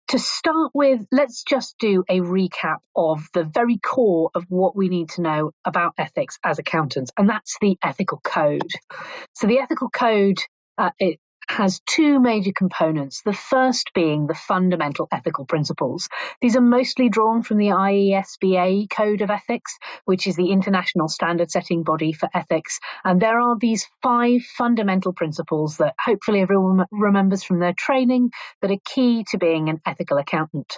To start with, let's just do a recap of the very core of what we need to know about ethics as accountants, and that's the ethical code. So the ethical code, it has two major components, the first being the fundamental ethical principles. These are mostly drawn from the IESBA Code of Ethics, which is the international standard setting body for ethics. And there are these 5 fundamental principles that hopefully everyone remembers from their training that are key to being an ethical accountant.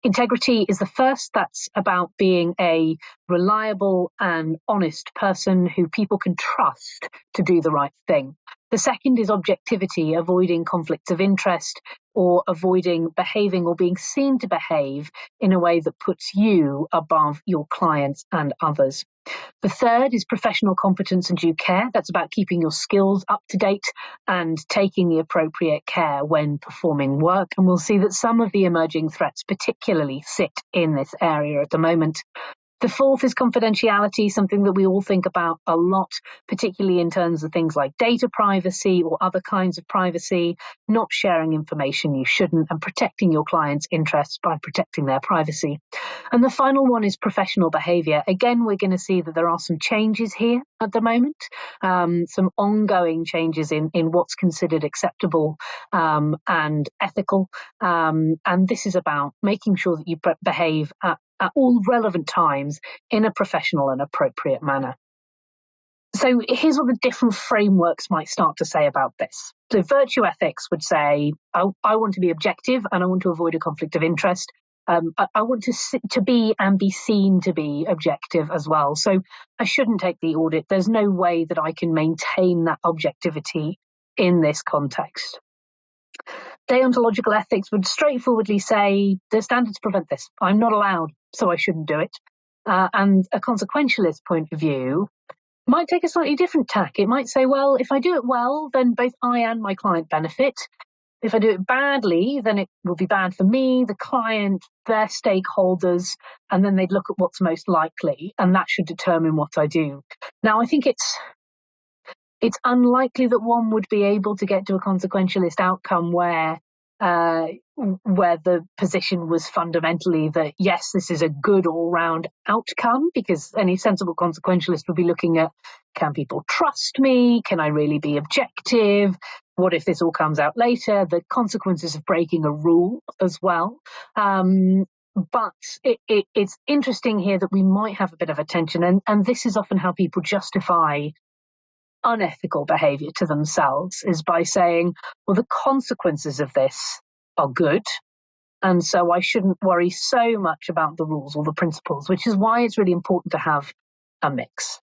Integrity is the first. That's about being a reliable and honest person who people can trust to do the right thing. The second is objectivity, avoiding conflicts of interest or avoiding behaving or being seen to behave in a way that puts you above your clients and others. The third is professional competence and due care. That's about keeping your skills up to date and taking the appropriate care when performing work. And we'll see that some of the emerging threats particularly sit in this area at the moment. The fourth is confidentiality, something that we all think about a lot, particularly in terms of things like data privacy or other kinds of privacy, not sharing information you shouldn't, and protecting your clients' interests by protecting their privacy. And the final one is professional behaviour. Again, we're going to see that there are some changes here at the moment, some ongoing changes in what's considered acceptable and ethical. And this is about making sure that you behave at all relevant times in a professional and appropriate manner. So here's what the different frameworks might start to say about this. So virtue ethics would say, I want to be objective and I want to avoid a conflict of interest. I want to be and be seen to be objective as well. So I shouldn't take the audit. There's no way that I can maintain that objectivity in this context. Deontological ethics would straightforwardly say, the standards prevent this. I'm not allowed, so I shouldn't do it. And a consequentialist point of view might take a slightly different tack. It might say, well, if I do it well, then both I and my client benefit. If I do it badly, then it will be bad for me, the client, their stakeholders, and then they'd look at what's most likely, and that should determine what I do. Now, I think it's unlikely that one would be able to get to a consequentialist outcome where the position was fundamentally that, yes, this is a good all-round outcome, because any sensible consequentialist would be looking at, can people trust me? Can I really be objective? What if this all comes out later? The consequences of breaking a rule as well. But it's interesting here that we might have a bit of a tension, and this is often how people justify unethical behavior to themselves, is by saying, well, the consequences of this are good, and so I shouldn't worry so much about the rules or the principles, which is why it's really important to have a mix.